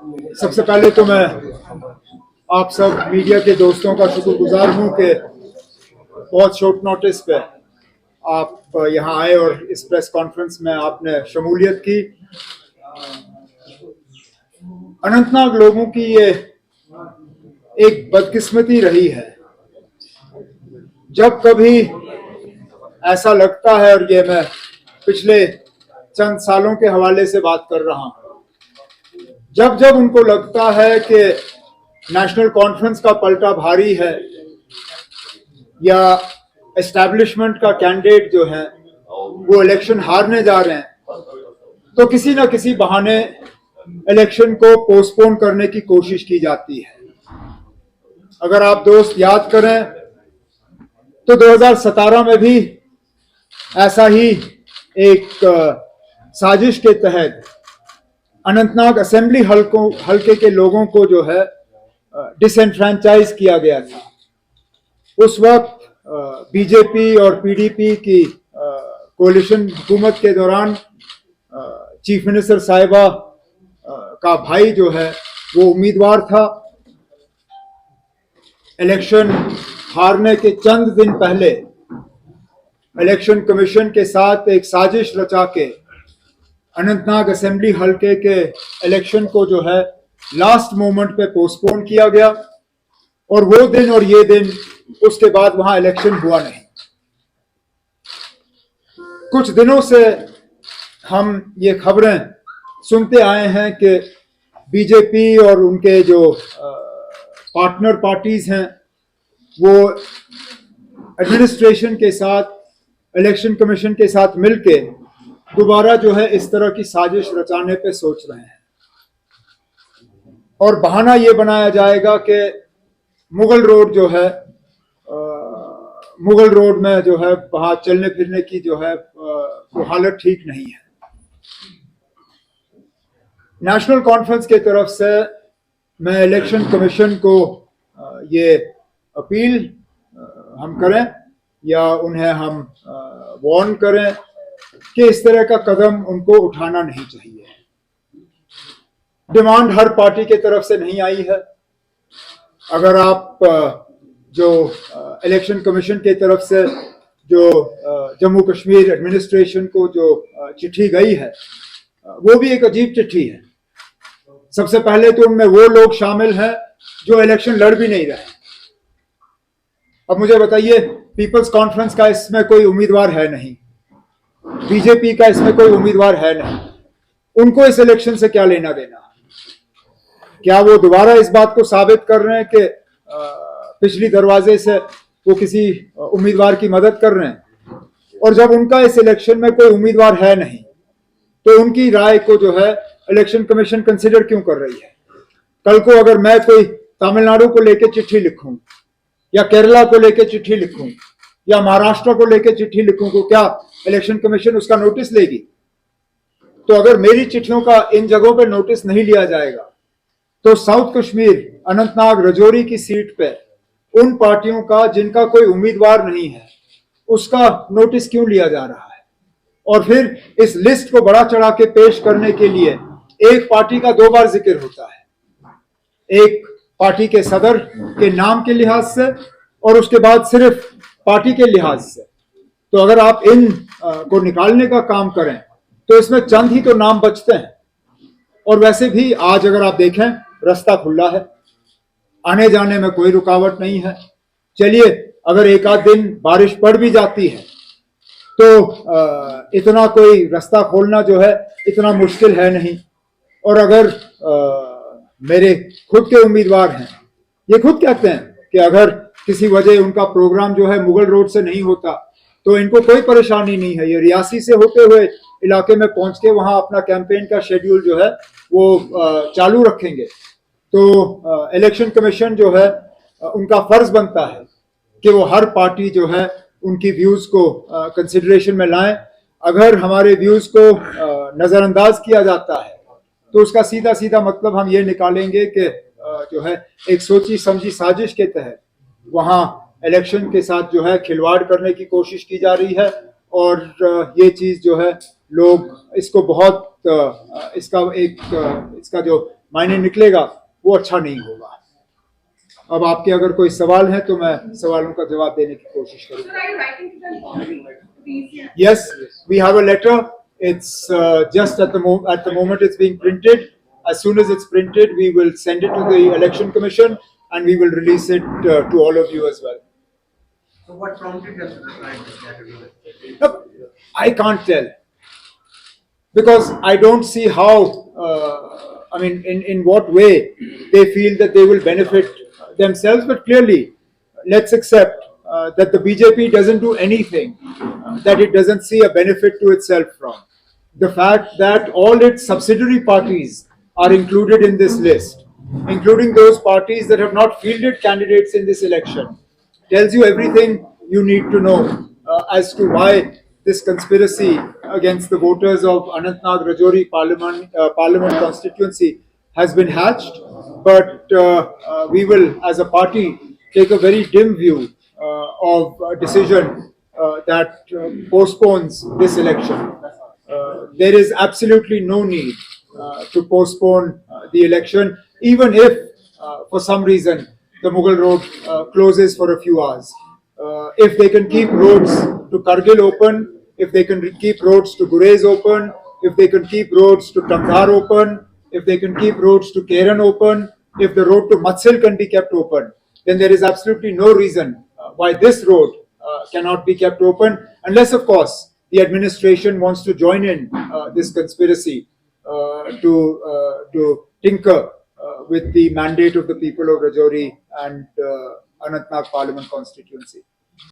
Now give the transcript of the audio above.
सबसे पहले तो मैं आप सब मीडिया के दोस्तों का शुक्रगुजार हूं कि बहुत शॉर्ट नोटिस पे आप यहां आए और इस प्रेस कॉन्फ्रेंस में आपने शमूलियत की। अनंतनाग लोगों की ये एक बदकिस्मती रही है, जब कभी ऐसा लगता है, और ये मैं पिछले चंद सालों के हवाले से बात कर रहा हूं, जब जब उनको लगता है कि नेशनल कॉन्फ्रेंस का पलटा भारी है या एस्टैब्लिशमेंट का कैंडिडेट जो है वो इलेक्शन हारने जा रहे हैं, तो किसी न किसी बहाने इलेक्शन को पोस्टपोन करने की कोशिश की जाती है। अगर आप दोस्त याद करें तो 2017 में भी ऐसा ही एक साजिश के तहत अनंतनाग असेंबली हल्के के लोगों को जो है डिसएनफ्रेंचाइज किया गया था। उस वक्त बीजेपी और पीडीपी की कोलिशन हुकूमत के दौरान चीफ मिनिस्टर साहिबा का भाई जो है वो उम्मीदवार था। इलेक्शन हारने के चंद दिन पहले इलेक्शन कमीशन के साथ एक साजिश रचा के अनंतनाग असेंबली हल्के के इलेक्शन को जो है लास्ट मोमेंट पे पोस्टपोन किया गया, और वो दिन और ये दिन उसके बाद वहां इलेक्शन हुआ नहीं। कुछ दिनों से हम ये खबरें सुनते आए हैं कि बीजेपी और उनके जो पार्टनर पार्टीज हैं वो एडमिनिस्ट्रेशन के साथ, इलेक्शन कमीशन के साथ मिलके दोबारा जो है इस तरह की साजिश रचाने पे सोच रहे हैं, और बहाना ये बनाया जाएगा कि मुगल रोड जो है, मुगल रोड में जो है वहां चलने फिरने की जो है वो हालत ठीक नहीं है। नेशनल कॉन्फ्रेंस के तरफ से मैं इलेक्शन कमीशन को ये अपील हम करें या उन्हें हम वार्न करें कि इस तरह का कदम उनको उठाना नहीं चाहिए। डिमांड हर पार्टी के तरफ से नहीं आई है। अगर आप जो इलेक्शन कमीशन के तरफ से जो जम्मू कश्मीर एडमिनिस्ट्रेशन को जो चिट्ठी गई है वो भी एक अजीब चिट्ठी है। सबसे पहले तो उनमें वो लोग शामिल हैं जो इलेक्शन लड़ भी नहीं रहे। अब मुझे बताइए, पीपल्स कॉन्फ्रेंस का इसमें कोई उम्मीदवार है नहीं, बीजेपी का इसमें कोई उम्मीदवार है नहीं, उनको इस इलेक्शन से क्या लेना देना? क्या वो दोबारा इस बात को साबित कर रहे हैं कि पिछली दरवाजे से वो किसी उम्मीदवार की मदद कर रहे हैं? और जब उनका इस इलेक्शन में कोई उम्मीदवार है नहीं तो उनकी राय को जो है इलेक्शन कमीशन कंसिडर क्यों कर रही है? कल को अगर मैं कोई तमिलनाडु को लेकर चिट्ठी लिखूं या केरला को लेकर चिट्ठी लिखूं या महाराष्ट्र को लेकर चिट्ठी लिखूं तो क्या इलेक्शन कमीशन उसका नोटिस लेगी? तो अगर मेरी चिट्ठियों का इन जगहों पर नोटिस नहीं लिया जाएगा तो साउथ कश्मीर, अनंतनाग, रजौरी की सीट पे उन पार्टियों का जिनका कोई उम्मीदवार नहीं है उसका नोटिस क्यों लिया जा रहा है? और फिर इस लिस्ट को बड़ा चढ़ा के पेश करने के लिए एक पार्टी का दो बार जिक्र होता है, एक पार्टी के सदर के नाम के लिहाज से और उसके बाद सिर्फ पार्टी के लिहाज से। तो अगर आप इन को निकालने का काम करें तो इसमें चंद ही तो नाम बचते हैं। और वैसे भी आज अगर आप देखें रास्ता खुला है, आने जाने में कोई रुकावट नहीं है। चलिए, अगर एक आध दिन बारिश पड़ भी जाती है तो इतना कोई रास्ता खोलना जो है इतना मुश्किल है नहीं। और अगर मेरे खुद के उम्मीदवार हैं, ये खुद कहते हैं कि अगर किसी वजह उनका प्रोग्राम जो है मुगल रोड से नहीं होता तो इनको कोई परेशानी नहीं है, ये रियासी से होते हुए इलाके में पहुंच के वहां अपना कैंपेन का शेड्यूल जो है वो चालू रखेंगे। तो इलेक्शन कमीशन जो है उनका फर्ज बनता है कि वो हर पार्टी जो है उनकी व्यूज को कंसिडरेशन में लाएं। अगर हमारे व्यूज को नजरअंदाज किया जाता है तो उसका सीधा सीधा मतलब हम ये निकालेंगे कि जो है एक सोची समझी साजिश के तहत वहां इलेक्शन के साथ जो है खिलवाड़ करने की कोशिश की जा रही है। और ये चीज जो है लोग इसको बहुत इसका जो मायने निकलेगा वो अच्छा नहीं होगा। अब आपके अगर कोई सवाल है तो मैं सवालों का जवाब देने की कोशिश करूंगा। Yes, we have a letter. It's just at the moment it's being printed. As soon as it's printed, we will send it to the election commission and we will release it to all of you as well. So what prompted us to write this letter to the Look, I can't tell because I don't see how. I mean, in what way they feel that they will benefit themselves. But clearly, let's accept that the BJP doesn't do anything that it doesn't see a benefit to itself from. The fact that all its subsidiary parties are included in this list, including those parties that have not fielded candidates in this election, tells you everything you need to know as to why this conspiracy against the voters of Anantnag Rajouri Parliament constituency has been hatched. But we will, as a party, take a very dim view of a decision that postpones this election. There is absolutely no need to postpone the election, even if, for some reason, the Mughal Road closes for a few hours. If they can keep roads to Kargil open, if they can keep roads to Gurez open, if they can keep roads to Tamdhar open, if they can keep roads to Keran open, if the road to Matsil can be kept open, then there is absolutely no reason why this road cannot be kept open, unless, of course, the administration wants to join in this conspiracy to tinker with the mandate of the people of Rajouri and Anantnag Parliament constituency.